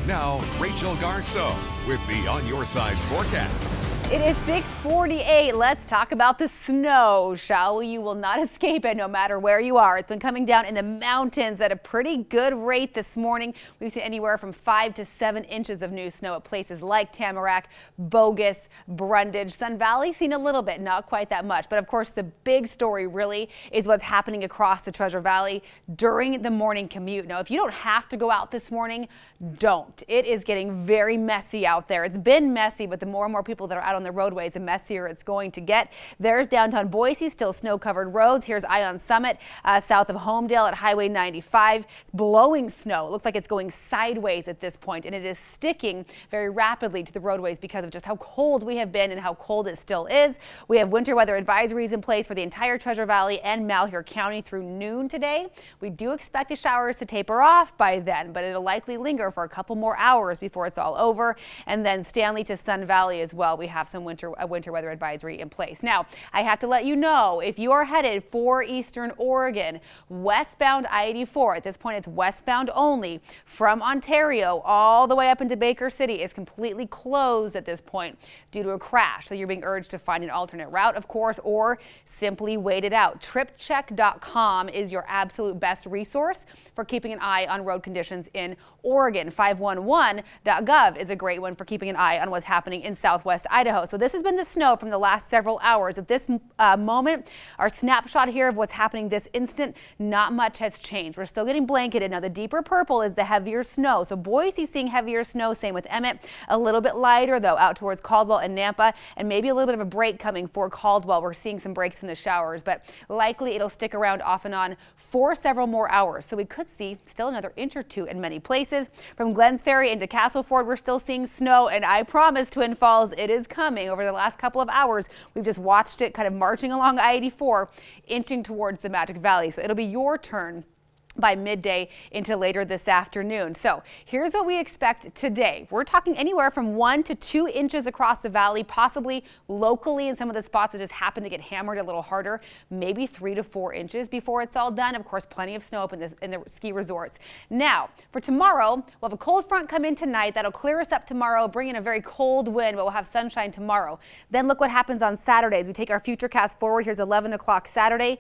Now, Rachel Garceau with the On Your Side forecast. It is 6:48. Let's talk about the snow, shall we? You will not escape it no matter where you are. It's been coming down in the mountains at a pretty good rate this morning. We've seen anywhere from 5 to 7 inches of new snow at places like Tamarack, Bogus, Brundage. Sun Valley seen a little bit, not quite that much. But of course, the big story really is what's happening across the Treasure Valley during the morning commute. Now, if you don't have to go out this morning, don't. It is getting very messy out there. It's been messy, but the more and more people that are out on the roadways, the messier it's going to get. There's downtown Boise, still snow-covered roads. Here's Ion Summit, south of Homedale at Highway 95. It's blowing snow. It looks like it's going sideways at this point, and it is sticking very rapidly to the roadways because of just how cold we have been and how cold it still is. We have winter weather advisories in place for the entire Treasure Valley and Malheur County through noon today. We do expect the showers to taper off by then, but it'll likely linger for a couple more hours before it's all over. And then Stanley to Sun Valley as well. We have some winter weather advisory in place. Now, I have to let you know, if you are headed for Eastern Oregon, westbound I-84, at this point it's westbound only, from Ontario all the way up into Baker City is completely closed at this point due to a crash. So you're being urged to find an alternate route, of course, or simply wait it out. TripCheck.com is your absolute best resource for keeping an eye on road conditions in Oregon. 511.gov is a great one for keeping an eye on what's happening in southwest Idaho. So this has been the snow from the last several hours. At this moment, our snapshot here of what's happening this instant, not much has changed. We're still getting blanketed. Now, the deeper purple is the heavier snow. So Boise seeing heavier snow, same with Emmett. A little bit lighter, though, out towards Caldwell and Nampa, and maybe a little bit of a break coming for Caldwell. We're seeing some breaks in the showers, but likely it'll stick around off and on for several more hours. So we could see still another inch or two in many places. From Glens Ferry into Castleford, we're still seeing snow, and I promise, Twin Falls, it is coming. Over the last couple of hours, we've just watched it kind of marching along I-84, inching towards the Magic Valley. So it'll be your turn by midday into later this afternoon. So here's what we expect today. We're talking anywhere from 1 to 2 inches across the valley, possibly locally in some of the spots that just happen to get hammered a little harder, maybe 3 to 4 inches before it's all done. Of course, plenty of snow up in the ski resorts. Now, for tomorrow, we'll have a cold front come in tonight. That'll clear us up tomorrow, bring in a very cold wind, but we'll have sunshine tomorrow. Then look what happens on Saturday. As we take our futurecast forward, here's 11 o'clock Saturday.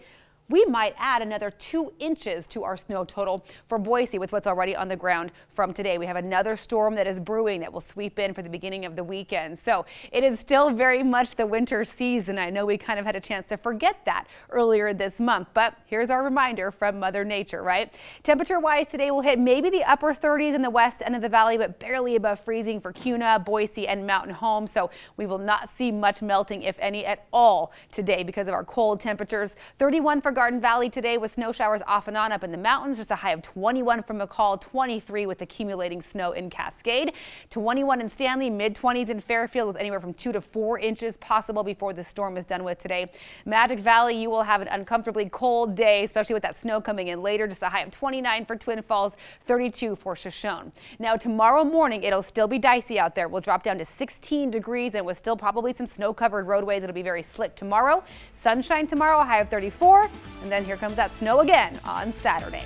We might add another 2 inches to our snow total for Boise with what's already on the ground from today. We have another storm that is brewing that will sweep in for the beginning of the weekend. So it is still very much the winter season. I know we kind of had a chance to forget that earlier this month, but here's our reminder from Mother Nature, right? Temperature-wise today we'll hit maybe the upper 30s in the west end of the valley, but barely above freezing for Kuna, Boise, and Mountain Home. So we will not see much melting, if any at all, today because of our cold temperatures. 31 for Garden Valley today with snow showers off and on up in the mountains. Just a high of 21 from McCall, 23 with accumulating snow in Cascade, 21 in Stanley, mid-20s in Fairfield with anywhere from 2 to 4 inches possible before the storm is done with today. Magic Valley, you will have an uncomfortably cold day, especially with that snow coming in later. Just a high of 29 for Twin Falls, 32 for Shoshone. Now tomorrow morning, it'll still be dicey out there. We'll drop down to 16 degrees and with still probably some snow-covered roadways. It'll be very slick tomorrow. Sunshine tomorrow, a high of 34. And then here comes that snow again on Saturday.